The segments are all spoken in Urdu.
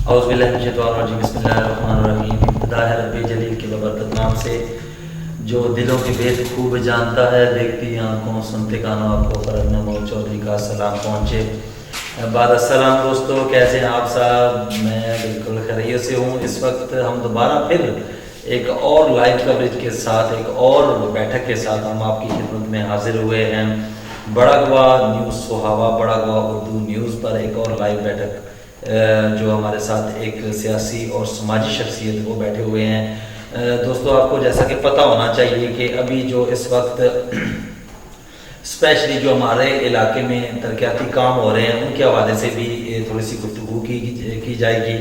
اعوذ باللہ من الشیطان الرجیم بسم اللہ الرحمن الرحیم. ابتدا ہے رب جلیل کے ببرکت نام سے جو دلوں کے بید خوب جانتا ہے. دیکھتی آنکھوں سنتے کانوں آپ کو فرج محمود چودھری کا سلام پہنچے. بعد السلام دوستو، کیسے ہیں آپ صاحب؟ میں بالکل خیریت سے ہوں. اس وقت ہم دوبارہ پھر ایک اور لائیو کوریج کے ساتھ، ایک اور بیٹھک کے ساتھ ہم آپ کی خدمت میں حاضر ہوئے ہیں. بڑا گواہ نیوز سہاوا، بڑا گواہ اردو نیوز پر ایک اور لائیو بیٹھک جو ہمارے ساتھ ایک سیاسی اور سماجی شخصیت وہ بیٹھے ہوئے ہیں. دوستو آپ کو جیسا کہ پتہ ہونا چاہیے کہ ابھی جو اس وقت اسپیشلی جو ہمارے علاقے میں ترقیاتی کام ہو رہے ہیں ان کے حوالے سے بھی تھوڑی سی گفتگو کی جائے گی.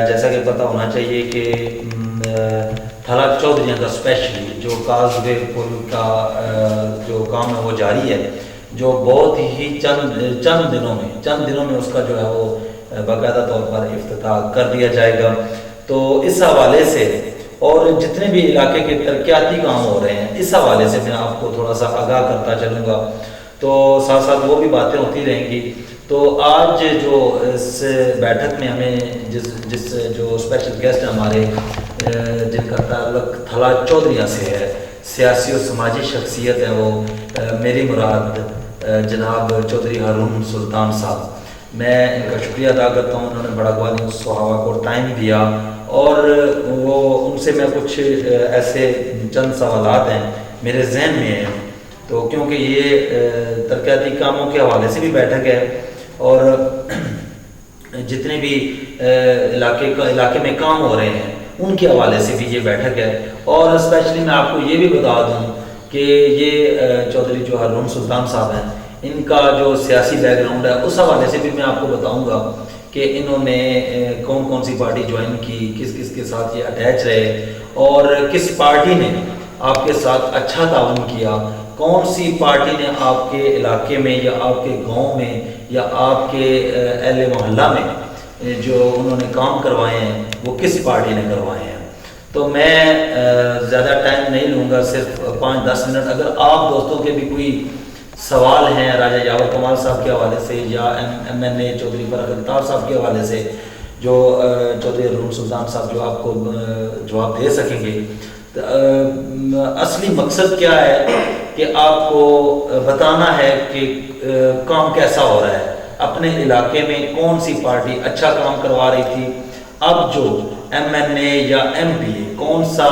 جیسا کہ پتہ ہونا چاہیے کہ تھلا چودھریاں کا اسپیشلی جو کازوے پل کا جو کام ہے وہ جاری ہے، جو بہت ہی چند دنوں میں اس کا جو ہے وہ باقاعدہ طور پر افتتاح کر دیا جائے گا. تو اس حوالے سے اور جتنے بھی علاقے کے ترقیاتی کام ہو رہے ہیں اس حوالے سے میں آپ کو تھوڑا سا آگاہ کرتا چلوں گا، تو ساتھ ساتھ وہ بھی باتیں ہوتی رہیں گی. تو آج جو اس بیٹھک میں ہمیں جس جو اسپیشل گیسٹ ہمارے جن کا تعلق تھلا چودھریاں سے ہے، سیاسی اور سماجی شخصیت ہے، وہ میری مراد جناب چودھری ہارون سلطان صاحب. میں ان کا شکریہ ادا کرتا ہوں، انہوں نے بڑا گواہ نیوز سہاوا کو ٹائم دیا اور وہ ان سے میں کچھ ایسے چند سوالات ہیں میرے ذہن میں ہیں. تو کیونکہ یہ ترقیاتی کاموں کے حوالے سے بھی بیٹھک ہے اور جتنے بھی علاقے میں کام ہو رہے ہیں ان کے حوالے سے بھی یہ بیٹھک ہے. اور اسپیشلی میں آپ کو یہ بھی بتا دوں کہ یہ چودھری جو ہارون سلطان صاحب ہیں، ان کا جو سیاسی بیک گراؤنڈ ہے اس حوالے سے بھی میں آپ کو بتاؤں گا کہ انہوں نے کون سی پارٹی جوائن کی، کس کے ساتھ یہ اٹیچ رہے اور کس پارٹی نے آپ کے ساتھ اچھا تعاون کیا، کون سی پارٹی نے آپ کے علاقے میں یا آپ کے گاؤں میں یا آپ کے اہل محلہ میں جو انہوں نے کام کروائے ہیں وہ کس پارٹی نے کروائے ہیں. تو میں زیادہ ٹائم نہیں لوں گا، صرف 5-10 منٹ. اگر آپ دوستوں کے بھی کوئی سوال ہیں راجہ یاور کمال صاحب کے حوالے سے یا ایم این اے چودھری فرخ الطاف صاحب کے حوالے سے، جو چودھری ہارون سلطان صاحب جو آپ کو جواب دے سکیں گے. اصلی مقصد کیا ہے کہ آپ کو بتانا ہے کہ کام کیسا ہو رہا ہے اپنے علاقے میں، کون سی پارٹی اچھا کام کروا رہی تھی، اب جو ایم این اے یا ایم پی اے کون سا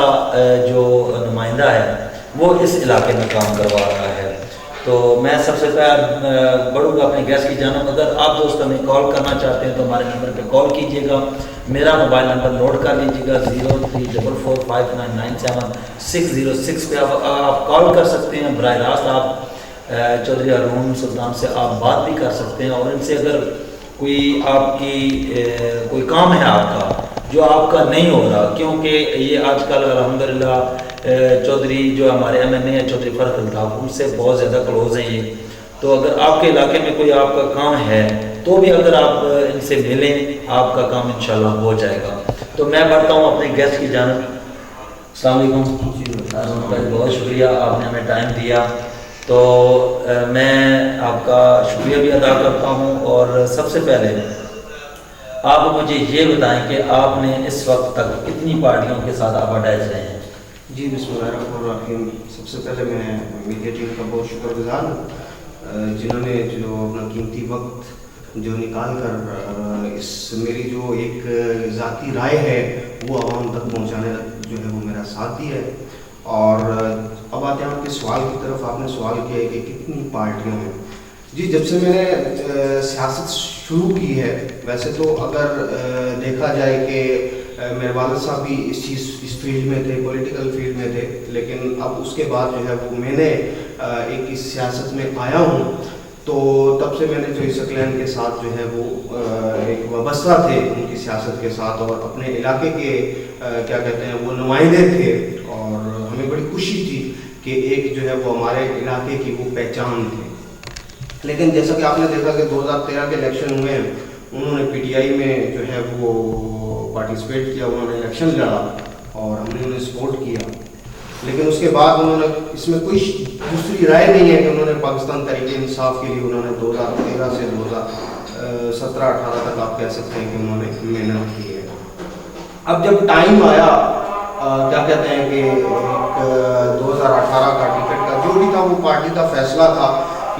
جو نمائندہ ہے وہ اس علاقے میں کام کروا رہا ہے. تو میں سب سے پہلے بڑھوں گا اپنے گیسٹ کی جانب. اگر آپ دوست ہمیں کال کرنا چاہتے ہیں تو ہمارے نمبر پہ کال کیجیے گا. میرا موبائل نمبر نوٹ کر لیجیے گا 0344599606 پہ آپ کال کر سکتے ہیں. براہ راست آپ چودھری ہارون سلطان سے آپ بات بھی کر سکتے ہیں اور ان سے اگر کوئی آپ کی کوئی کام ہے آپ کا جو آپ کا نہیں ہو رہا، کیونکہ یہ آج کل الحمدللہ چودھری جو ہمارے ایم این اے ہیں چودھری فرخ الطاف ان سے بہت زیادہ کلوز ہیں یہ. تو اگر آپ کے علاقے میں کوئی آپ کا کام ہے تو بھی اگر آپ ان سے ملیں آپ کا کام انشاءاللہ ہو جائے گا. تو میں بڑھتا ہوں اپنے گیسٹ کی جانب. السلام علیکم. بہت شکریہ آپ نے ہمیں ٹائم دیا. تو میں آپ کا شکریہ بھی ادا کرتا ہوں اور سب سے پہلے آپ مجھے یہ بتائیں کہ آپ نے اس وقت تک کتنی پارٹیوں کے ساتھ آپ اٹیچ رہے ہیں؟ جی بسم اللہ الرحمن الرحیم. سب سے پہلے میں میڈیا ٹیم کا بہت شکر گزار ہوں جنہوں نے جو اپنا قیمتی وقت جو نکال کر اس میری جو ایک ذاتی رائے ہے وہ عوام تک پہنچانے جو ہے وہ میرا ساتھ دیا ہے. اور اب آتے ہیں آپ کے سوال کی طرف. آپ نے سوال کیا ہے کہ کتنی پارٹیوں ہیں. جی جب سے میں نے سیاست شروع کی ہے، ویسے تو اگر دیکھا جائے کہ میرے والد صاحب بھی اس فیلڈ میں تھے، پولیٹیکل فیلڈ میں تھے، لیکن اب اس کے بعد جو ہے وہ میں نے ایک اس سیاست میں آیا ہوں. تو تب سے میں نے جو اسکلین کے ساتھ جو ہے وہ ایک وابستہ تھے ان کی سیاست کے ساتھ اور اپنے علاقے کے کیا کہتے ہیں وہ نمائندے تھے. اور ہمیں بڑی خوشی تھی کہ ایک جو ہے وہ ہمارے علاقے کی وہ پہچان تھے. لیکن جیسا کہ آپ نے دیکھا کہ 2013 کے الیکشن ہوئے ہیں، انہوں نے پی ٹی آئی میں جو ہے وہ پارٹیسپیٹ کیا، انہوں نے الیکشن لڑا اور ہم نے انہیں سپورٹ کیا. لیکن اس کے بعد انہوں نے اس میں کوئی دوسری رائے نہیں ہے کہ انہوں نے پاکستان تحریک انصاف کے لیے انہوں نے 2013 سے 17-18 تک آپ کہہ سکتے ہیں کہ انہوں نے محنت کی ہے. اب جب ٹائم آیا کیا کہتے ہیں کہ 2018 کا ٹکٹ کا جو بھی تھا وہ پارٹی کا فیصلہ تھا,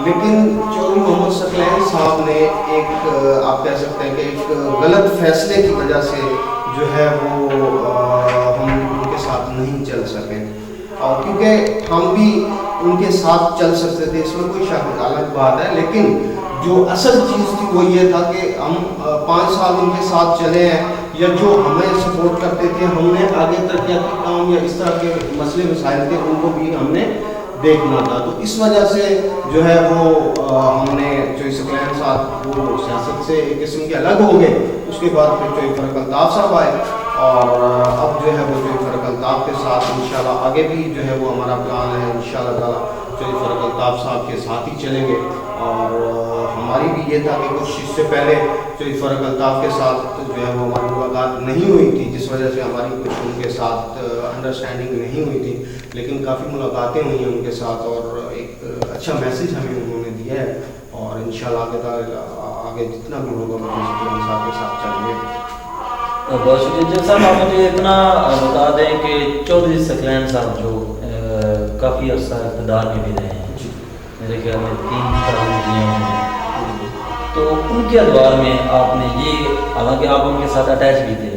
لیکن چودھری محمد ثقلین صاحب نے ایک آپ کہہ سکتے ہیں کہ ایک غلط فیصلے کی وجہ سے جو ہے وہ ہم ان کے ساتھ نہیں چل سکے, اور کیونکہ ہم بھی ان کے ساتھ چل سکتے تھے اس میں کوئی شک الگ بات ہے, لیکن جو اصل چیز تھی وہ یہ تھا کہ ہم 5 سال ان کے ساتھ چلے ہیں, یا جو ہمیں سپورٹ کرتے تھے ہم نے آگے ترقیاتی کام یا اس طرح کے مسئلے مسائل تھے ان کو بھی ہم نے دیکھنا تھا. تو اس وجہ سے جو ہے وہ ہم نے چودھری ثقلین صاحب وہ سیاست سے ایک قسم کے الگ ہو گئے. اس کے بعد پھر چودھری فرق الطاف صاحب آئے, اور اب جو ہے وہ چودھری فرق الطاف کے ساتھ انشاءاللہ آگے بھی جو ہے وہ ہمارا پلان ہے انشاءاللہ تعالیٰ چودھری فرق الطاف صاحب کے ساتھ ہی چلیں گے. اور ہماری بھی یہ تھا کہ کچھ اس سے پہلے چودھری فرق الطاف کے ساتھ جو ہے وہ ہماری ملاقات نہیں ہوئی تھی, جس وجہ سے ہماری کچھ ان کے ساتھ انڈرسٹینڈنگ نہیں ہوئی تھی, لیکن کافی ملاقاتیں ہوئی ہیں ان کے ساتھ, اور ایک اچھا میسج ہمیں انہوں نے دیا ہے, اور انشاءاللہ آگے جتنا بھی ہوگا چودھری ثقلین صاحب کے ساتھ چلیں گے. بہت شکریہ صاحب. آپ مجھے اتنا بتا دیں کہ چودھری ثقلین صاحب جو کافی عرصہ اقتدار میں بھی رہے ہیں, میرے خیال میں 3 سال دیے ہیں, تو ان کے ادوار میں آپ نے یہ, حالانکہ آپ ان کے ساتھ اٹیچ بھی تھے,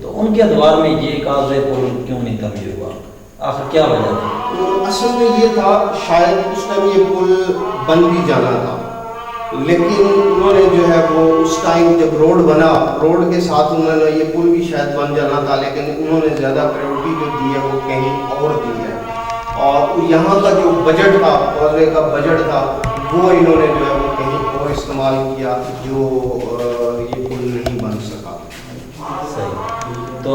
تو ان کے ادوار میں یہ کاغذ پل کیوں نہیں تعمیر ہوا, آخر کیا وجہ تھی؟ اصل میں یہ تھا شاید اس ٹائم یہ پل بن بھی جانا تھا, لیکن انہوں نے جو ہے وہ اس ٹائم جب روڈ بنا, روڈ کے ساتھ انہوں نے یہ پل بھی شاید بن جانا تھا, لیکن انہوں نے زیادہ پریورٹی جو دی ہے وہ کہیں اور دی ہے, اور یہاں کا جو بجٹ تھا, کازوے کا بجٹ تھا, وہ انہوں نے جو ہے وہ کہیں اور استعمال کیا, جو یہ پل نہیں بن سکا. صحیح. تو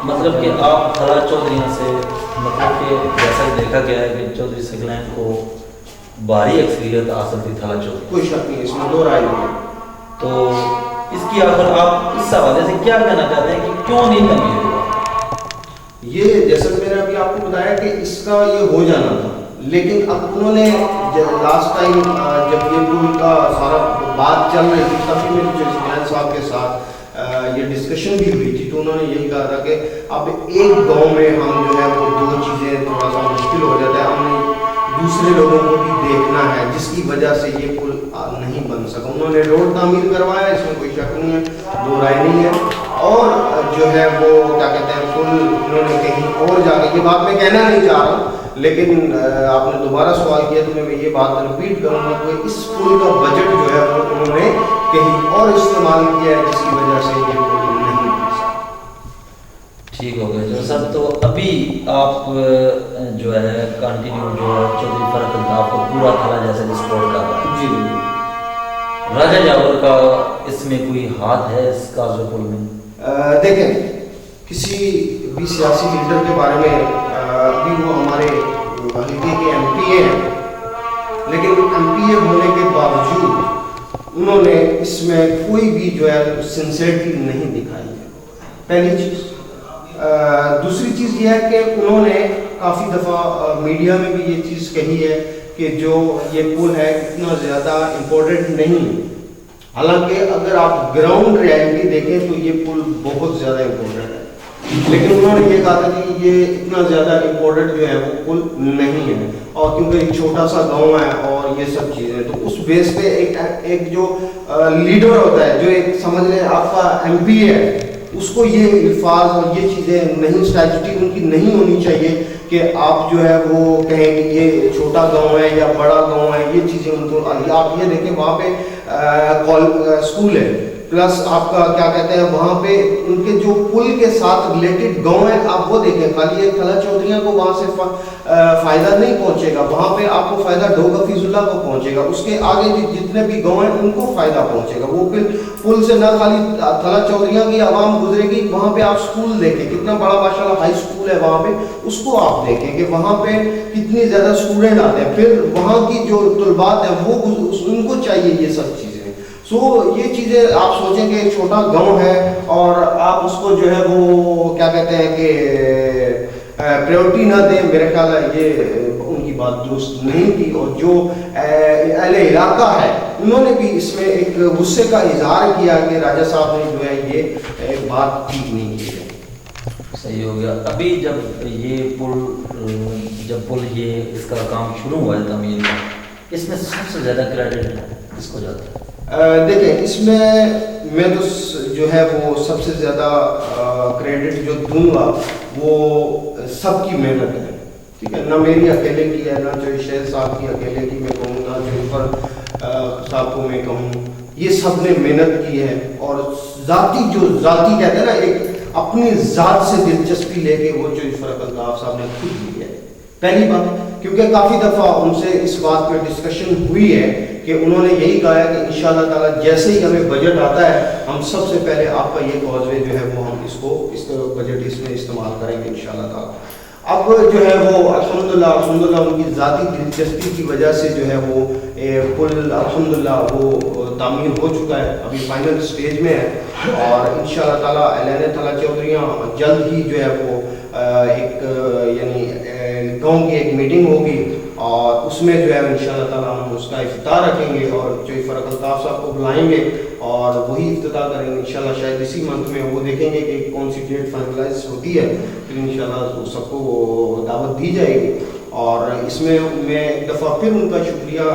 مطلب کہ آپ تھلا چودھریوں سے, مطلب کہ جیسا دیکھا گیا ہے کہ چودھری ثقلین کو بھاری اکثریت حاصل تھی تھلا چودھری, کوئی شک نہیں, اس میں دو رائے نہیں ہے. تو اس کی آخر آپ اس حوالے سے کیا کہنا چاہتے ہیں کہ کیوں نہیں تعمیر ہوا؟ یہ جیسا میں نے ابھی آپ کو بتایا کہ اس کا یہ ہو جانا تھا, لیکن اب انہوں نے لاسٹ ٹائم جب یہ پل کا سارا بات چل رہی تھی, تبھی میری چودھری ثقلین صاحب کے ساتھ یہ ڈسکشن بھی ہوئی تھی, تو انہوں نے یہی کہا تھا کہ اب ایک گاؤں میں ہم جو ہے وہ 2 چیزیں تھوڑا سا مشکل ہو جاتا ہے, ہم نے دوسرے لوگوں کو بھی دیکھنا ہے, جس کی وجہ سے یہ پل نہیں بن سکا. انہوں نے روڈ تعمیر کروایا, اس میں کوئی شک نہیں ہے, 2 رائے نہیں ہے, اور جو ہے وہ کیا کہتے ہیں پل انہوں نے کہیں اور جا کے, یہ بات میں کہنا نہیں چاہ رہا, لیکن آپ نے دوبارہ سوال کیا تو میں یہ بات رپیٹ کروں گا کہ اس پل کا بجٹ جو ہے وہ انہوں نے کہیں اور استعمال کیا ہے, جس کی وجہ سے یہ پل نہیں بن سکا. ٹھیک ہو گیا جو سر. تو ابھی آپ جو ہے کنٹینیو جو چودھری فرق الطاف کو پورا تھلا جیسے سپورٹ کر رہا ہے. جی راجہ جاور کا اس میں کوئی ہاتھ ہے اس کاغذ پل میں؟ دیکھیں, کسی بھی سیاسی لیڈر کے بارے میں ابھی وہ ہمارے حلقے کے ایم پی اے ہیں, لیکن ایم پی اے ہونے کے باوجود انہوں نے اس میں کوئی بھی جو ہے سنسیئرٹی نہیں دکھائی ہے, پہلی چیز. دوسری چیز یہ ہے کہ انہوں نے کافی دفعہ میڈیا میں بھی یہ چیز کہی ہے کہ جو یہ پل ہے اتنا زیادہ امپورٹنٹ نہیں ہے, حالانکہ اگر آپ گراؤنڈ ریالٹی دیکھیں تو یہ پل بہت زیادہ امپورٹنٹ ہے, لیکن انہوں نے یہ کہا تھا کہ یہ اتنا زیادہ امپورٹنٹ جو ہے وہ پل نہیں ہے, اور کیونکہ ایک چھوٹا سا گاؤں ہے اور یہ سب چیزیں, تو اس بیس پہ ایک جو لیڈر ہوتا ہے, جو ایک سمجھ لیں آپ کا ایم پی ہے, اس کو یہ الفاظ اور یہ چیزیں نہیں, اسٹریٹجی ان کی نہیں ہونی چاہیے کہ آپ جو ہے وہ کہیں کہ یہ چھوٹا گاؤں ہے یا بڑا گاؤں ہے, یہ چیزیں ان کو. آپ یہ دیکھیں وہاں پہ اسکول ہے, پلس آپ کا کیا کہتے ہیں وہاں پہ ان کے جو پل کے ساتھ ریلیٹڈ گاؤں ہیں, آپ وہ دیکھیں, خالی ایک تھلا چودھریاں کو وہاں سے فائدہ نہیں پہنچے گا, وہاں پہ آپ کو فائدہ ڈوگ حفیظ اللہ کو پہنچے گا, اس کے آگے جتنے بھی گاؤں ہیں ان کو فائدہ پہنچے گا. وہ پھر پل سے نہ خالی تھلا چودھریاں کی عوام گزرے گی, وہاں پہ آپ اسکول دیکھیں, کتنا بڑا ماشاءاللہ ہائی اسکول ہے وہاں پہ, اس کو آپ دیکھیں کہ وہاں پہ کتنی زیادہ اسٹوڈنٹ آتے ہیں, پھر وہاں کی جو طلبات ہیں وہ ان کو چاہیے یہ سب چیزیں. سو یہ چیزیں آپ سوچیں کہ ایک چھوٹا گاؤں ہے اور آپ اس کو جو ہے وہ کیا کہتے ہیں کہ پریورٹی نہ دیں, میرے خیال ہے یہ ان کی بات درست نہیں تھی، اور جو اہل علاقہ ہے انہوں نے بھی اس میں ایک غصے کا اظہار کیا کہ راجہ صاحب نے جو ہے یہ بات ٹھیک نہیں کی ہے۔ صحیح ہو گیا۔ ابھی جب یہ پل یہ اس کا کام شروع ہوا ہے تعمیر کا، اس میں سب سے زیادہ کریڈٹ کس کو جاتا ہے؟ دیکھیں اس میں تو جو ہے وہ سب سے زیادہ کریڈٹ جو دوں گا وہ سب کی محنت ہے، ٹھیک ہے، نہ میری اکیلے کی ہے، نہ جو شہر صاحب کی اکیلے کی میں کہوں، نہ جو صاحب کو میں کہوں، یہ سب نے محنت کی ہے، اور ذاتی کہتے ہیں نا، ایک اپنی ذات سے دلچسپی لے کے وہ جو فرق الطاف صاحب نے خود کی ہے، پہلی بات، کیونکہ کافی دفعہ ان سے اس بات پہ ڈسکشن ہوئی ہے کہ انہوں نے یہی کہا ہے کہ انشاءاللہ تعالیٰ جیسے ہی ہمیں بجٹ آتا ہے ہم سب سے پہلے آپ کا یہ کاز وے جو ہے وہ ہم اس بجٹ اس میں استعمال کریں گے انشاءاللہ تعالیٰ۔ اب جو ہے وہ الحمدللہ ان کی ذاتی دلچسپی کی وجہ سے جو ہے وہ پل الحمدللہ وہ تعمیر ہو چکا ہے، ابھی فائنل سٹیج میں ہے، اور انشاءاللہ تعالیٰ اعلان طلعت چودھریاں جلد ہی جو ہے وہ ایک یعنی گاؤں کی ایک میٹنگ ہوگی، اور اس میں جو ہے انشاءاللہ تعالیٰ ہم اس کا افتتاح رکھیں گے، اور جو فرق الطاف صاحب کو بلائیں گے اور وہی افتتاح کریں گے انشاءاللہ، شاید اسی منتھ میں، وہ دیکھیں گے کہ کون سی ڈیٹ فائنلائز ہوتی ہے، پھر انشاءاللہ سب کو دعوت دی جائے گی۔ اور اس میں ایک دفعہ پھر ان کا شکریہ،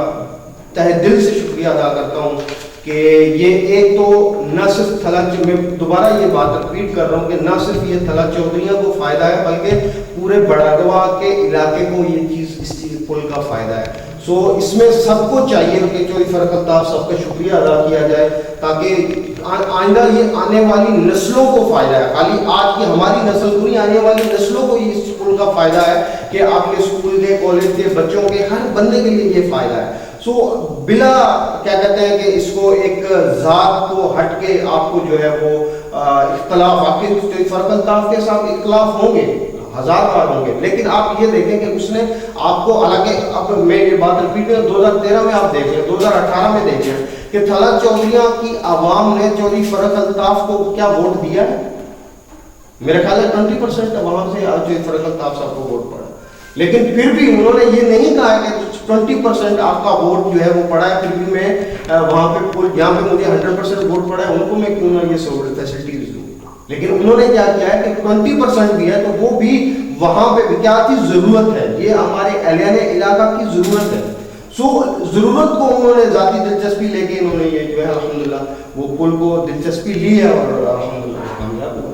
تہہ دل سے شکریہ ادا کرتا ہوں کہ یہ ایک تو نہ صرف میں دوبارہ یہ بات رپیٹ کر رہا ہوں کہ نہ صرف یہ طلعت چودھریوں کو فائدہ ہے بلکہ پورے بڑاگوا کے علاقے کو یہ اس چیز پل کا فائدہ ہے۔ سو اس میں سب کو چاہیے کہ جو فرق الطاف سب کا شکریہ ادا کیا جائے، تاکہ آئندہ یہ آنے والی نسلوں کو فائدہ ہے، خالی آج کی ہماری نسل کو نہیں، آنے والی نسلوں کو یہ اس پل کا فائدہ ہے کہ آپ کے اسکول کے، کالج کے بچوں کے، ہر بندے کے لیے یہ فائدہ ہے۔ سو بلا کیا کہتے ہیں کہ اس کو ایک ذات کو ہٹ کے آپ کو جو ہے وہ اختلاف، آپ کے فرق الطاف کے ساتھ اختلاف ہوں گے، ہزار بار ہوں گے، لیکن آپ یہ دیکھیں کہ اس نے آپ کو، حالانکہ اب میں یہ بات رپیٹ کروں، 2013 میں آپ دیکھ لیں، 2018 میں دیکھ لیں کہ طلعت چودھریاں کی عوام نے چودھری فرق الطاف کو کیا ووٹ دیا ہے؟ میرے خیال ہے 20% وہاں سے آج جو فرق الطاف صاحب کو ووٹ پڑا، لیکن پھر بھی انہوں نے یہ نہیں کہا کہ 20% آپ کا ووٹ جو ہے وہ پڑا ہے، پھر بھی میں وہاں پہ جہاں پہ مجھے 100% ووٹ پڑا ہے ان کو میں کیوں نہ یہ فیسلٹیز دوں، لیکن انہوں نے کیا کیا ہے کہ 20% بھی ہے تو وہ بھی وہاں پہ کیا تھی، ضرورت ہے، یہ ہمارے اہلیان علاقہ کی ضرورت ہے۔ سو ضرورت کو انہوں نے ذاتی دلچسپی لے کے انہوں نے یہ جو ہے الحمدللہ وہ پل کو دلچسپی لی ہے، اور الحمدللہ کامیاب ہوا،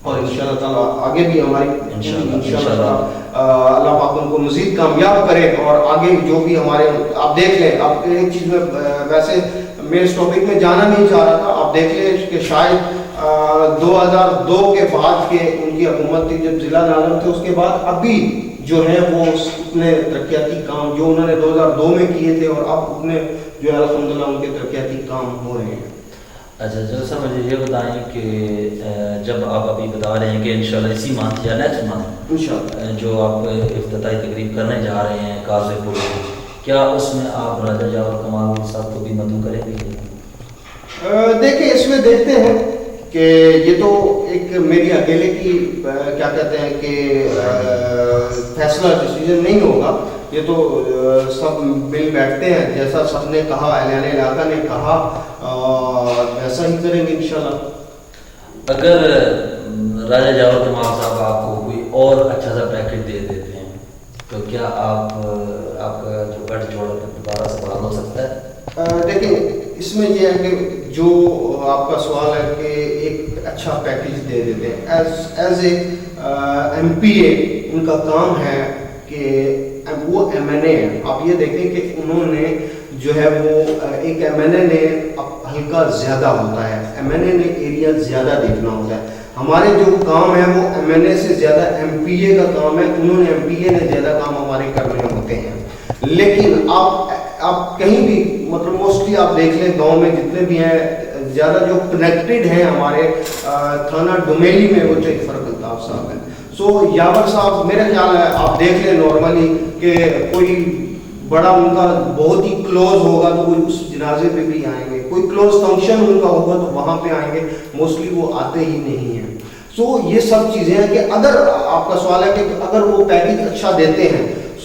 اور انشاءاللہ تعالیٰ آگے بھی ہماری انشاءاللہ اللہ پاک ان کو مزید کامیاب کرے، اور آگے جو بھی ہمارے، آپ دیکھ لیں، اب ایک چیز میں ویسے میں اس ٹاپک میں جانا نہیں چاہ رہا تھا، آپ دیکھ لیں کہ شاید 2002 کے بعد کے ان کی حکومت تھی جب ضلع ناظم تھے، اس کے بعد ابھی جو ہے وہ اتنے ترقیاتی کام جو انہوں نے 2002 میں کیے تھے، اور اب اتنے جو ہے الحمدللہ ان کے ترقیاتی کام ہو رہے ہیں۔ اچھا جیسا مجھے یہ بتائیں کہ جب آپ ابھی بتا رہے ہیں کہ انشاءاللہ اسی منتھ یا نیکسٹ منتھ انشاءاللہ جو آپ افتتاحی تقریب کرنے جا رہے ہیں قاضی پل، کیا اس میں آپ راجہ جاور کمال صاحب کو بھی مدعو کریں گے؟ دیکھیں اس میں دیکھتے ہیں کہ یہ تو ایک میری اکیلے کی کیا کہتے ہیں کہ فیصلہ ڈیسیژن نہیں ہوگا، یہ تو سب مل بیٹھتے ہیں، جیسا سب نے کہا، اعلان علاقہ نے کہا، ویسا ہی کریں گے انشاءاللہ۔ اگر راجہ جاور کمال صاحب آپ کو کوئی اور اچھا سا پیکج دے دیتے ہیں تو کیا آپ کا جو گٹھ جوڑ دوبارہ سے بحال ہو سکتا ہے؟ دیکھیں اس میں یہ ہے کہ جو آپ کا سوال ہے کہ ایک اچھا پیکیج دے دیتے ہیں، ایز اے ایم پی اے ان کا کام ہے کہ وہ ایم این اے ہے، آپ یہ دیکھیں کہ انہوں نے جو ہے وہ ایک ایم این اے نے ہلکا زیادہ ہوتا ہے، ایم این اے نے ایریا زیادہ دیکھنا ہوتا ہے، ہمارے جو کام ہے وہ ایم این اے سے زیادہ ایم پی اے کا کام ہے، انہوں نے ایم پی اے نے زیادہ کام ہمارے کرنے ہوتے ہیں، لیکن آپ کہیں بھی مطلب موسٹلی آپ دیکھ لیں گاؤں میں جتنے بھی ہیں زیادہ جو کنیکٹڈ ہیں ہمارے تھانہ ڈومیلی میں وہ چاہیے فرق الطاف صاحب ہیں۔ سو یاور صاحب میرا خیال ہے آپ دیکھ لیں نارملی کہ کوئی بڑا ان کا بہت ہی کلوز ہوگا تو وہ اس جنازے پہ بھی آئیں گے، کوئی کلوز فنکشن ان کا ہوگا تو وہاں پہ آئیں گے، موسٹلی وہ آتے ہی نہیں ہیں۔ سو یہ سب چیزیں ہیں کہ اگر آپ کا سوال ہے کہ اگر وہ پیکیج اچھا دیتے ہیں،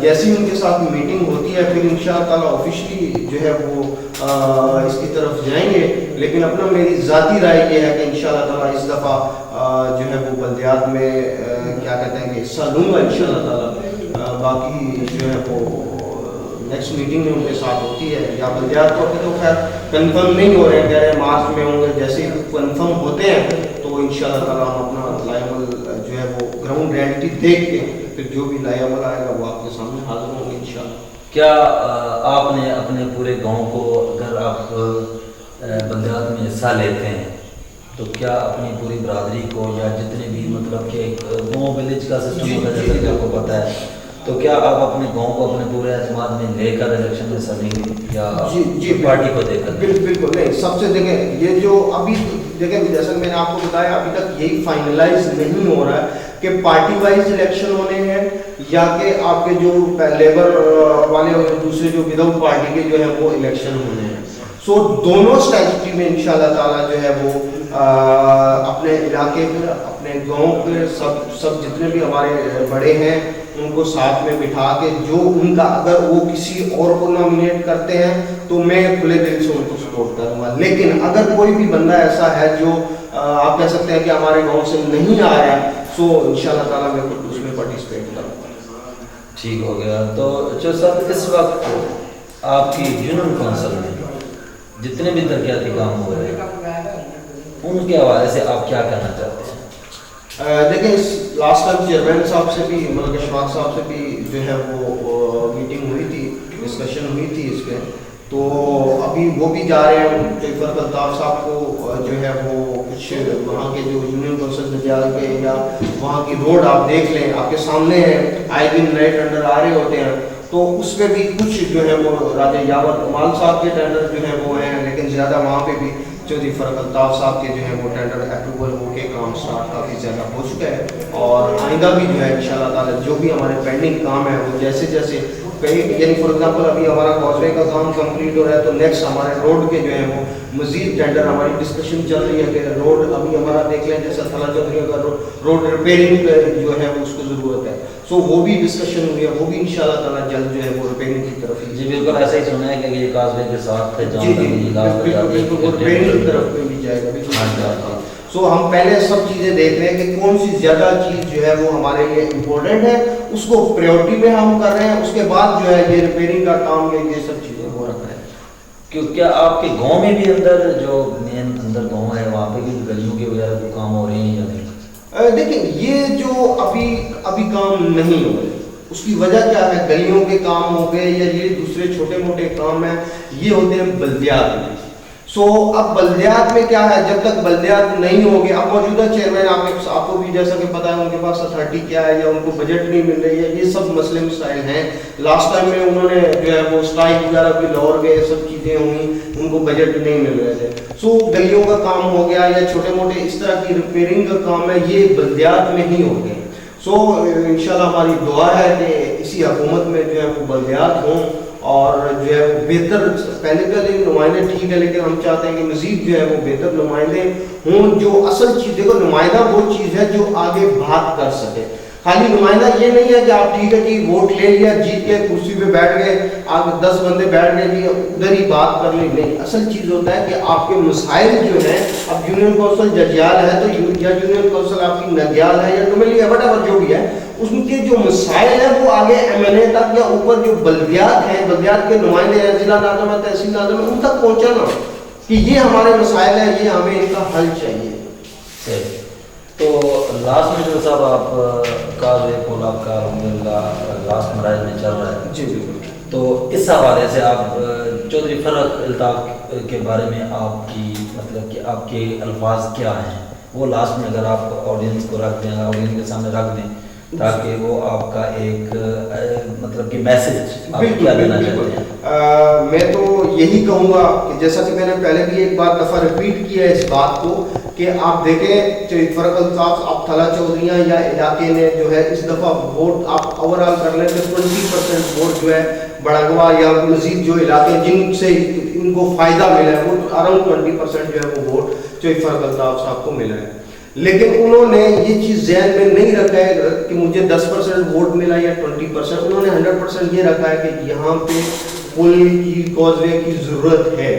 جیسی ان کے ساتھ میٹنگ ہوتی ہے پھر انشاءاللہ تعالیٰ آفیشلی جو ہے وہ اس کی طرف جائیں گے. لیکن اپنا میری ذاتی رائے یہ ہے کہ انشاءاللہ تعالیٰ اس دفعہ جو ہے وہ بلدیات میں کیا کہتے ہیں کہ حصہ لوں گا انشاءاللہ تعالیٰ. باقی جو ہے وہ نیکسٹ میٹنگ میں ان کے ساتھ ہوتی ہے. یا بلدیات کو ابھی تو خیر کنفرم نہیں ہو رہے ہیں, کہہ رہے ہیں مارچ میں ہوں گے. جیسے ہی کنفرم ہوتے ہیں تو انشاءاللہ تعالیٰ ہم اپنا لائے عمل جو ہے وہ گراؤنڈ ریئلٹی دیکھ کے پھر جو بھی لائے عمل آئے گا وہ آپ کے سامنے حاضر ہوں گے انشاءاللہ. کیا آپ نے اپنے پورے گاؤں کو, اگر آپ بلدیات میں حصہ لیتے ہیں تو کیا اپنی پوری برادری کو یا جتنے بھی مطلب کہ گاؤں ولیج کا سسٹم ہوتا ہے جیسا کہ آپ کو پتہ ہے, تو کیا آپ اپنے گاؤں کو اپنے پورے اعتماد میں لے کر الیکشن میں حصہ لیں گے یا پارٹی کو دے کر؟ بالکل نہیں. سب سے دیکھیں یہ جو ابھی دیکھیں جیسا کہ میں نے آپ کو بتایا ابھی تک یہی فائنلائز نہیں ہو رہا ہے کہ پارٹی وائز الیکشن ہونے ہیں یا کہ آپ کے جو لیبر والے اور دوسرے جو وداؤٹ پارٹی کے جو ہے وہ الیکشن ہونے ہیں. سو دونوں اسٹریٹجی میں انشاءاللہ تعالیٰ جو ہے وہ اپنے علاقے میں اپنے گاؤں کے سب جتنے بھی ہمارے بڑے ہیں ان کو ساتھ میں بٹھا کے جو ان کا اگر وہ کسی اور کو نامینیٹ کرتے ہیں تو میں کھلے دل سے ان کو سپورٹ کروں گا. لیکن اگر کوئی بھی بندہ ایسا ہے جو آپ کہہ سکتے ہیں کہ ہمارے گاؤں سے نہیں آ رہا ہے سو انشاءاللہ تعالیٰ میں خود اس میں پارٹیسپیٹ کروں گا. ٹھیک ہو گیا. تو جو صاحب اس وقت آپ کی یونین کونسل میں جتنے بھی ترقیاتی کام ہو رہے ہیں ان کے حوالے سے آپ کیا کہنا چاہتے ہیں؟ دیکھیں اس لاسٹ ٹائم چیئرمین صاحب سے بھی مطلب شفاق صاحب سے بھی جو ہے وہ میٹنگ ہوئی تھی, ڈسکشن ہوئی تھی اس پہ. تو ابھی وہ بھی جا رہے ہیں جعفر الطاف صاحب کو جو ہے وہ کچھ وہاں کے جو یونین کونسل میں جا کے یا وہاں کی روڈ آپ دیکھ لیں آپ کے سامنے ہے, آئے دن نئے ٹینڈر آ رہے ہوتے ہیں. تو اس پہ بھی کچھ جو ہے وہ راجہ یاور کمال صاحب کے ٹینڈر جو ہے وہ ہیں, لیکن زیادہ وہاں پہ بھی چودھری فرق الطاف صاحب کے جو ہے وہ ٹینڈر اپروول ہو کے کام سٹارٹ کافی زیادہ ہو چکا ہے. اور آئندہ بھی جو ہے انشاءاللہ تعالیٰ جو بھی ہمارے پینڈنگ کام ہے وہ جیسے جیسے کہیں یعنی فار ایگزامپل ابھی ہمارا کازوے کا کام کمپلیٹ ہو رہا ہے تو نیکسٹ ہمارے روڈ کے جو ہے وہ مزید ٹینڈر ہماری ڈسکشن چل رہی ہے کہ روڈ ابھی ہمارا دیکھ لیں جیسا تھلا چودھری کا روڈ ریپیئرنگ جو ہے وہ اس کو ضرورت ہے. سو وہ بھی ڈسکشن ہوئی ہے, وہ بھی انشاءاللہ تعالیٰ جلد جو ہے وہ ریپیئرنگ کی طرف. جی بالکل ایسا ہی سنا ہے کہ یہ کازوے کے ساتھ جی بالکل وہ ریپیئرنگ کی طرف پہ بھی جائے گا. سو ہم پہلے سب چیزیں دیکھ رہے ہیں کہ کون سی زیادہ چیز جو ہے وہ ہمارے لیے امپورٹنٹ ہے, اس کو پریورٹی میں ہم کر رہے ہیں. اس کے بعد جو ہے یہ ریپیئرنگ کا کام یہ سب چیزیں وہ رکھ رہے ہیں. کیونکہ آپ کے گاؤں میں بھی اندر جو مین اندر گاؤں ہے وہاں پہ بھی گلیوں کے وغیرہ کو کام ہو رہے ہیں یا نہیں؟ دیکھیں یہ جو ابھی کام نہیں ہو رہے اس کی وجہ کیا ہے, گلیوں کے کام ہو گئے یا یہ دوسرے چھوٹے موٹے کام ہیں یہ ہوتے ہیں بلدیات میں. سو اب بلدیات میں کیا ہے, جب تک بلدیات نہیں ہوگی, اب موجودہ چیئرمین آپ کو بھی جیسا کہ پتا ہے ان کے پاس اتھارٹی کیا ہے یا ان کو بجٹ نہیں مل رہی ہے, یہ سب مسئلے مسائل ہیں. لاسٹ ٹائم میں انہوں نے جو ہے وہ اسٹرائک وغیرہ بھی لاہور گئے, سب چیزیں ہوئیں, ان کو بجٹ نہیں مل رہے تھے. سو گلیوں کا کام ہو گیا یا چھوٹے موٹے اس طرح کی ریپیئرنگ کا کام ہے یہ بلدیات میں ہی ہو گئے. سو انشاءاللہ ہماری دعا ہے کہ اسی حکومت میں جو ہے وہ بلدیات ہوں اور جو ہے وہ بہتر, پہلے کے نمائندے ٹھیک ہے لیکن ہم چاہتے ہیں کہ مزید جو ہے وہ بہتر نمائندے ہوں. جو اصل چیز دیکھو نمائندہ وہ چیز ہے جو آگے بات کر سکے. خالی نمائندہ یہ نہیں ہے کہ آپ ٹھیک ہے جی ووٹ لے لیا جیت کے کرسی پہ بیٹھ گئے, آپ 10 بندے بیٹھ گئے جی ادھر ہی بات کر لی. نہیں, اصل چیز ہوتا ہے کہ آپ کے مسائل جو ہیں, اب یونین کونسل ججیال ہے تو یا یونین کونسل آپ کی نگیال ہے یا ڈوملی ہے, وٹ ایور جو بھی ہے, اس کے جو مسائل ہیں وہ آگے ایم ایل اے تک یا اوپر جو بلدیات ہیں, بلدیات کے نمائندے ہیں, ضلع ناظم ہے, تحصیل ناظم ہے, ان تک پہنچانا کہ یہ ہمارے مسائل ہیں, یہ ہمیں ان کا حل چاہیے. تو لاسٹ میں جو صاحب آپ کا پول آپ کا الحمدللہ لاسٹ مراحل میں چل رہا ہے. جی بالکل. تو اس حوالے سے آپ چودھری فرق الطاف کے بارے میں آپ کی مطلب کہ آپ کے الفاظ کیا ہیں, وہ لاسٹ میں اگر آپ آڈینس کو رکھ دیں, آڈینس کے سامنے رکھ دیں تاکہ وہ آپ کا ایک مطلب کہ میسج آپ کیا دینا چاہتے ہیں. میں تو یہی کہوں گا کہ جیسا کہ میں نے پہلے بھی ایک بار دفعہ ریپیٹ کیا ہے اس بات کو کہ آپ دیکھیں فرق الطاف آپ تھلا چودھریاں یا علاقے نے جو ہے اس دفعہ ووٹ آپ اوور آل کر لیں تو 20% ووٹ جو ہے بڑگوا یا مزید جو علاقے جن سے ان کو فائدہ ملا ہے وہ اراؤنڈ 20% جو ہے وہ ووٹ فرق الطاف صاحب کو ملا ہے. لیکن انہوں نے یہ چیز ذہن میں نہیں رکھا ہے کہ مجھے 10% ووٹ ملا یا 20%. انہوں نے 100% یہ رکھا ہے کہ یہاں پہ پل کی کازوے کی ضرورت ہے.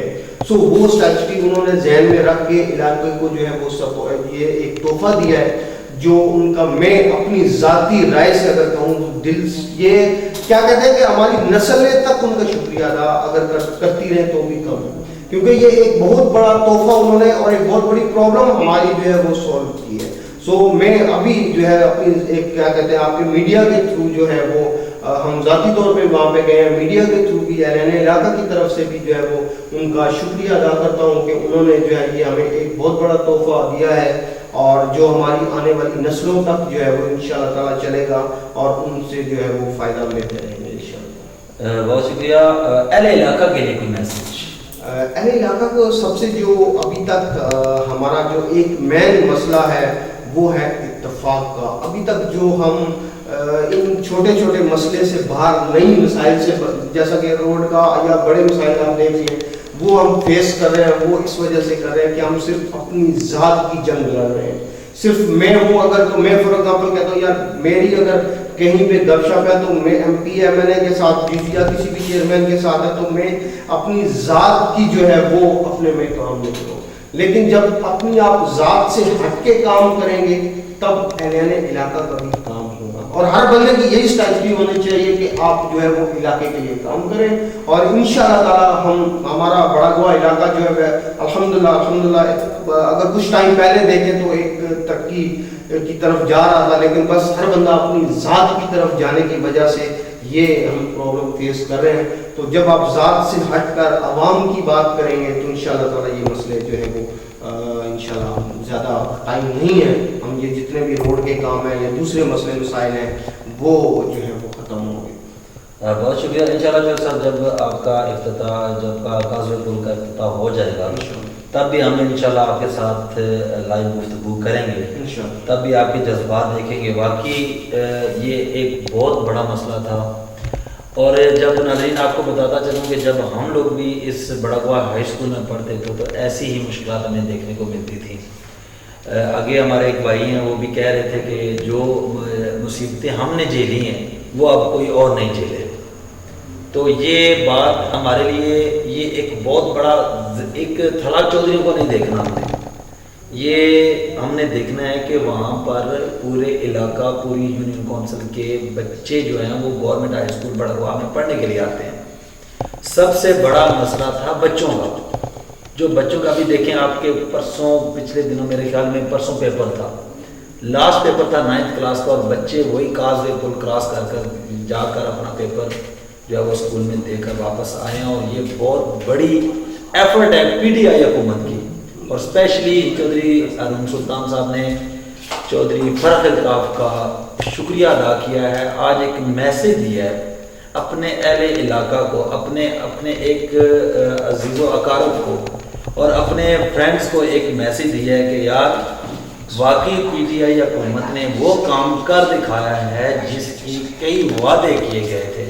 سو وہ اسٹریٹجی انہوں نے ذہن میں رکھ کے علاقے کو جو ہے وہ سب یہ ایک تحفہ دیا ہے جو ان کا میں اپنی ذاتی رائے سے اگر کہوں دل یہ کیا کہتے ہیں کہ ہماری نسلیں تک ان کا شکریہ ادا اگر کرتی رہیں تو بھی کم ہے, کیونکہ یہ ایک بہت بڑا تحفہ انہوں نے اور ایک بہت بڑی پرابلم ہماری جو ہے وہ سولو کی ہے. سو میں ابھی جو ہے اپنی ایک کیا کہتے ہیں آپ کے میڈیا کے تھرو جو ہے وہ ہم ذاتی طور پہ وہاں پہ گئے ہیں, میڈیا کے تھرو بھی اہلِ علاقہ کی طرف سے بھی جو ہے وہ ان کا شکریہ ادا کرتا ہوں کہ انہوں نے جو ہے یہ ہمیں ایک بہت بڑا تحفہ دیا ہے اور جو ہماری آنے والی نسلوں تک جو ہے وہ انشاءاللہ تعالیٰ چلے گا اور ان سے جو ہے وہ فائدہ لیتے رہیں گے انشاءاللہ. بہت شکریہ. اہل علاقہ کے لیے کوئی میسج؟ اہل علاقہ کو سب سے جو ابھی تک ہمارا جو ایک مین مسئلہ ہے وہ ہے اتفاق کا. ابھی تک جو ہم ان چھوٹے چھوٹے مسئلے سے باہر نئی مسائل سے جیسا کہ روڈ کا یا بڑے مسائل آپ دیکھ لیں وہ ہم فیس کر رہے ہیں, وہ اس وجہ سے کر رہے ہیں کہ ہم صرف اپنی ذات کی جنگ لڑ رہے ہیں. صرف میں ہوں اگر تو میں فار ایگزامپل کہتا ہوں یار میری اگر کہیں پہ گپ شپ ہے تو میں M P M L A کے ساتھ یا کسی بھی چیئرمین کے ساتھ ہے تو میں اپنی ذات کی جو ہے وہ اپنے میں کام نہیں کروں. لیکن جب اپنی آپ ذات سے ہٹ کے کام کریں گے تب اہل علاقہ کا بھی کام ہوگا. اور ہر بندے کی یہی اسٹریٹجی ہونی چاہیے کہ آپ جو ہے وہ علاقے کے لیے کام کریں اور انشاءاللہ تعالی ہمارا بڑا گوا علاقہ جو ہے الحمدللہ اگر کچھ ٹائم پہلے دیکھیں تو ایک ترقی کی طرف جا رہا تھا, لیکن بس ہر بندہ اپنی ذات کی طرف جانے کی وجہ سے یہ ہم پرابلم فیس کر رہے ہیں. تو جب آپ ذات سے ہٹ کر عوام کی بات کریں گے تو انشاءاللہ تعالی یہ مسئلے جو ہے وہ انشاءاللہ زیادہ ٹائم نہیں ہے, ہم یہ جتنے بھی روڈ کے کام ہیں یا دوسرے مسئلے مسائل ہیں وہ جو ہے وہ ختم ہوں گے. بہت شکریہ. انشاءاللہ صاحب جب آپ کا افتتاح جب کازوے پل کا افتتاح ہو جائے گا تب بھی ہم انشاءاللہ آپ کے ساتھ لائیو گفتگو کریں گے, تب بھی آپ کے جذبات دیکھیں گے. واقعی یہ ایک بہت بڑا مسئلہ تھا اور جب ناظرین آپ کو بتاتا چلوں کہ جب ہم لوگ بھی اس بڑا گوا ہائی اسکول میں پڑھتے تھے تو ایسی ہی مشکلات ہمیں دیکھنے کو ملتی تھیں. آگے ہمارے ایک بھائی ہیں وہ بھی کہہ رہے تھے کہ جو مصیبتیں ہم نے جھیلی ہیں وہ اب کوئی اور نہیں جھیلے. تو یہ بات ہمارے لیے یہ ایک بہت بڑا ایک تھلا چودھری کو نہیں دیکھنا ہم نے دیکھنا ہے کہ وہاں پر پورے علاقہ پوری یونین کونسل کے بچے جو ہیں وہ گورنمنٹ ہائی اسکول بڑا گوا میں پڑھنے کے لیے آتے ہیں. سب سے بڑا مسئلہ تھا بچوں کا, جو بچوں کا بھی دیکھیں آپ کے پرسوں پچھلے دنوں میرے خیال میں پرسوں پیپر تھا, لاسٹ پیپر تھا 9th کلاس کا اور بچے وہی کازوے پل کراس کر جا کر اپنا پیپر جو ہے وہ اسکول میں دے کر واپس آئے ہیں. اور یہ بہت بڑی ایفرٹ ہے پی ٹی آئی حکومت کی اور اسپیشلی چودھری ہارون سلطان صاحب نے چودھری فرخ الطاف کا شکریہ ادا کیا ہے. آج ایک میسیج دیا ہے اپنے اہل علاقہ کو, اپنے ایک عزیز و اقارب کو اور اپنے فرینڈز کو ایک میسیج دیا ہے کہ یار واقعی پی ٹی آئی حکومت نے وہ کام کر دکھایا ہے جس کی کئی وعدے کیے گئے تھے.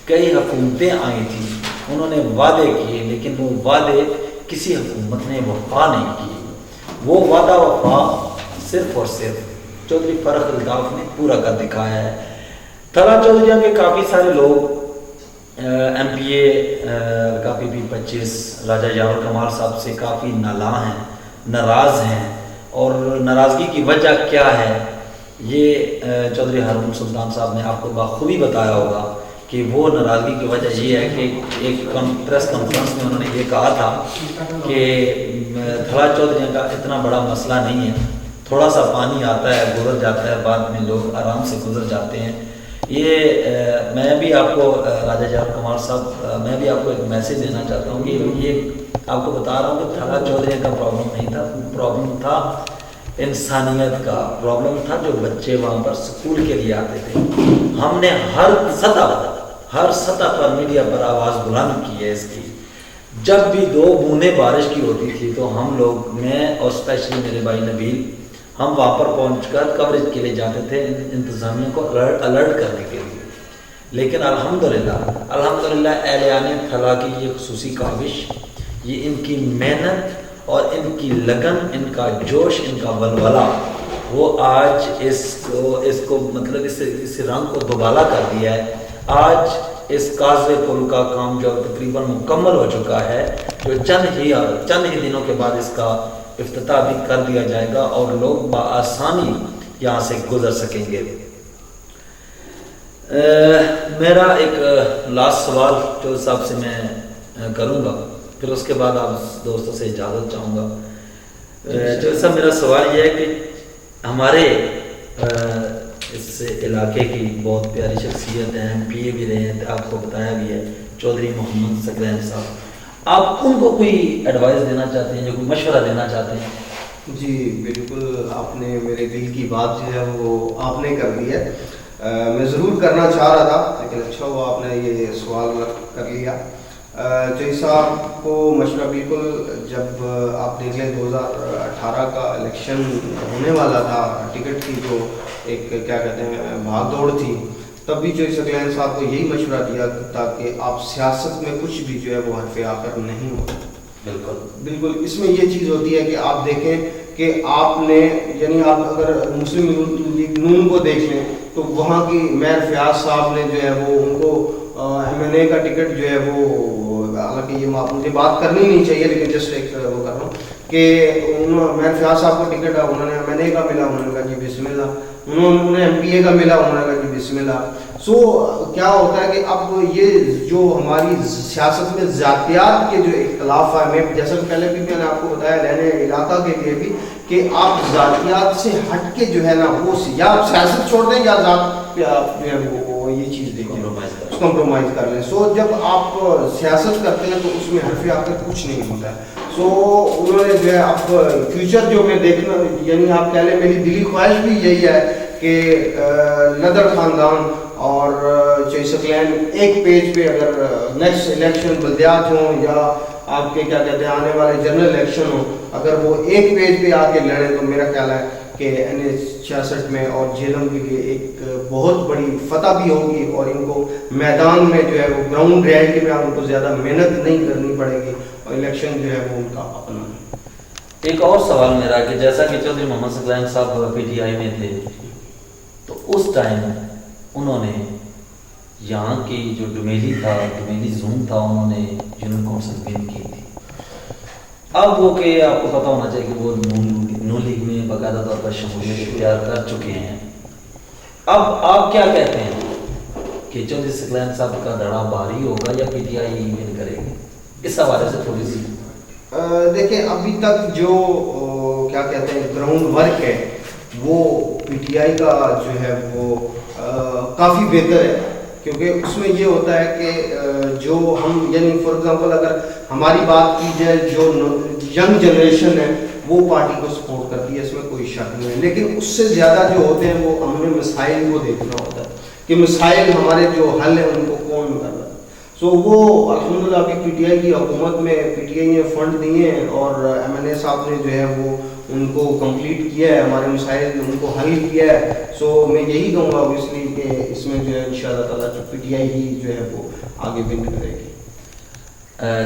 کئی حکومتیں آئی تھیں, انہوں نے وعدے کیے لیکن وہ وعدے کسی حکومت نے وفا نہیں کی. وہ وعدہ وفا صرف اور صرف چودھری فرخ الطاف نے پورا کر دکھایا ہے. تھلا چودھریوں کے کافی سارے لوگ ایم پی اے کا پی پی 25 راجہ یاور کمال صاحب سے کافی نالاں ہیں, ناراض ہیں. اور ناراضگی کی وجہ کیا ہے یہ چودھری ہارون سلطان صاحب نے آپ کو بخوبی بتایا ہوگا کہ وہ ناراضگی کی وجہ یہ ہے کہ ایک پریس کانفرنس میں انہوں نے یہ کہا تھا کہ تھلا چودھریوں کا اتنا بڑا مسئلہ نہیں ہے, تھوڑا سا پانی آتا ہے گزر جاتا ہے, بعد میں لوگ آرام سے گزر جاتے ہیں. یہ میں بھی آپ کو راجہ یاور کمال صاحب میں بھی آپ کو ایک میسیج دینا چاہتا ہوں کہ یہ آپ کو بتا رہا ہوں کہ تھلا چودھری کا پرابلم نہیں تھا, پرابلم تھا انسانیت کا, پرابلم تھا جو بچے وہاں پر سکول کے لیے آتے تھے. ہم نے ہر سطح پر میڈیا پر آواز بلند کی ہے اس کی. جب بھی 2 بوندیں بارش کی ہوتی تھی تو ہم لوگ, میں اور اسپیشلی میرے بھائی نبیل, ہم وہاں پر پہنچ کر کوریج کے لیے جاتے تھے انتظامیہ کو الرٹ کرنے کے لیے. لیکن الحمدللہ اہلیان تھلا کی یہ خصوصی کاوش, یہ ان کی محنت اور ان کی لگن، ان کا جوش، ان کا ولولہ، وہ آج اس کو مطلب اس رنگ کو دوبالا کر دیا ہے. آج اس کاضے پل کا کام جو تقریباً مکمل ہو چکا ہے، جو چند ہی دنوں کے بعد اس کا افتتاح بھی کر دیا جائے گا اور لوگ بآسانی یہاں سے گزر سکیں گے. میرا ایک لاسٹ سوال جو صاحب سے میں کروں گا، پھر اس کے بعد آپ دوستوں سے اجازت چاہوں گا. جو صاحب میرا سوال یہ ہے کہ ہمارے اس علاقے کی بہت پیاری شخصیت ہیں، پی اے بھی رہے ہیں، آپ کو بتایا بھی ہے، چودھری محمد ثقلین صاحب. آپ ان کو کوئی ایڈوائس دینا چاہتے ہیں، جو کوئی مشورہ دینا چاہتے ہیں؟ جی بالکل، آپ نے میرے دل کی بات جو ہے وہ آپ نے کر دی ہے. میں ضرور کرنا چاہ رہا تھا، لیکن اچھا ہوا آپ نے یہ سوال کر لیا. چودھری صاحب کو مشورہ بالکل، جب آپ دیکھ لیں 2018 کا الیکشن ہونے والا تھا، ٹکٹ کی جو ایک کیا کہتے ہیں بھاگ دوڑ تھی، تب بھی چودھری ثقلین صاحب کو یہی مشورہ دیا تاکہ آپ سیاست میں کچھ بھی جو ہے وہ حرف آخر نہیں ہو. بالکل اس میں یہ چیز ہوتی ہے کہ آپ دیکھیں کہ آپ نے، یعنی آپ اگر مسلم لیگ نون کو دیکھ لیں تو وہاں کی میئر فیاض صاحب نے جو ہے وہ ان کو ایم این اے کا ٹکٹ جو ہے وہ، حالانکہ یہ مجھے بات کرنی نہیں چاہیے لیکن جسٹ ایک وہ کر رہا ہوں کہ میئر فیاض صاحب کو ٹکٹ انہوں نے ایم این اے کا ملا، انہوں نے کہا جی بسم اللہ. انہیں ایم پی اے کا ملا، انہوں نے کہا جی بسم اللہ. سو کیا ہوتا ہے کہ اب یہ جو ہماری سیاست میں ذاتیات کے جو اختلاف ہے، میں جیسا کہ پہلے بھی میں نے آپ کو بتایا لینے علاقہ کے لیے بھی، کہ آپ ذاتیات سے ہٹ کے جو ہے نا وہ یا آپ سیاست چھوڑ دیں یا ذات پہ آپ جو ہے وہ یہ چیز دیکھیں، کمپرومائز کر لیں. سو جب آپ سیاست کرتے ہیں تو اس میں حرف آخر کچھ نہیں ہوتا ہے. سو انہوں نے جو ہے اب فیوچر جو میں دیکھنا، یعنی آپ کہہ لیں میری دلی خواہش بھی یہی ہے کہ لدڑ خاندان اور چودھری ثقلین ایک پیج پہ، اگر نیکسٹ الیکشن بلدیات ہوں یا آپ کے کیا کہتے ہیں آنے والے جنرل الیکشن ہوں، اگر وہ ایک پیج پہ آ کے لڑیں تو میرا خیال ہے کہ NH-66 میں اور جہلم کے لیے ایک بہت بڑی فتح بھی ہوگی، اور ان کو میدان میں جو ہے وہ گراؤنڈ ریئلٹی میں ان کو زیادہ محنت نہیں کرنی پڑے گی، اور الیکشن جو ہے وہ ان کا اپنا ہے. ایک اور سوال میرا کہ جیسا کہ چودھری محمد ثقلین صاحب پی ٹی آئی میں تھے تو اس ٹائم انہوں نے یہاں کی جو ڈومیلی زون تھا، انہوں نے یونین کونسل ون کی تھی. اب وہ کہ آپ کو پتہ ہونا چاہیے کہ وہ نون لیگ میں باقاعدہ طور پر شمولیت اختیار کر چکے ہیں. اب آپ کیا کہتے ہیں کہ چودھری ثقلین صاحب کا دڑا بھاری ہوگا یا پی ٹی آئی ون کرے گی؟ اس حوالے سے تھوڑی سی دیکھیں، ابھی تک جو کیا کہتے ہیں گراؤنڈ ورک ہے وہ پی ٹی آئی کا جو ہے وہ کافی بہتر ہے، کیونکہ اس میں یہ ہوتا ہے کہ جو ہم، یعنی فار ایگزامپل اگر ہماری بات کی جائے، جو ینگ جنریشن ہے وہ پارٹی کو سپورٹ کرتی ہے، اس میں کوئی شک نہیں ہے. لیکن اس سے زیادہ جو ہوتے ہیں وہ ہمیں مسائل کو دیکھنا ہوتا ہے کہ مسائل ہمارے جو حل ہیں ان کو کون کر رہا ہے. سو وہ الحمدللہ ابھی پی ٹی آئی کی حکومت میں پی ٹی آئی نے فنڈ دیے ہیں اور ایم این اے صاحب نے جو ہے وہ ان کو کمپلیٹ کیا ہے، ہمارے مسائل ان کو حل کیا ہے. سو میں یہی کہوں گا اوبیسلی کہ اس میں جو ہے ان شاء اللہ تعالیٰ پی ٹی آئی ہی جو ہے وہ آگے ون کرے گی.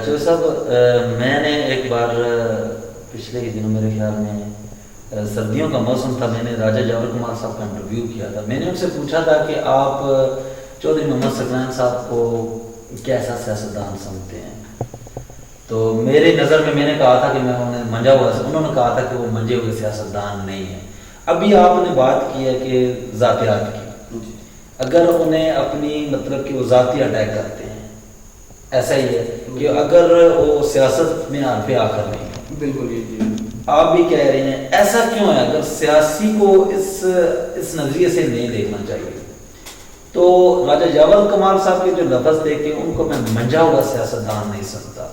جو صاحب میں نے ایک بار پچھلے ہی دنوں میرے خیال میں سردیوں کا موسم تھا، میں نے راجہ جاور کمار صاحب کا انٹرویو کیا تھا. میں نے ان سے پوچھا تھا کہ آپ چودھری محمد ثقلین صاحب کو کیسا سیاستدان سمجھتے ہیں؟ تو میرے نظر میں نے کہا تھا کہ میں انہیں منجا ہوا، انہوں نے کہا تھا کہ وہ منجے ہوئے سیاستدان نہیں ہیں. ابھی آپ نے بات کی ہے کہ ذاتیات کی، اگر انہیں اپنی مطلب کہ وہ ذاتی اٹیک کرتے ہیں، ایسا ہی ہے کہ اگر وہ سیاست میں حرف آخر نہیں ہے. بالکل یہ آپ بھی کہہ رہے ہیں ایسا کیوں ہے؟ اگر سیاسی کو اس نظریے سے نہیں دیکھنا چاہیے تو راجہ جاور کمال صاحب کے جو لفظ دیکھ کے ان کو میں منجا ہوا سیاستدان نہیں سمجھتا.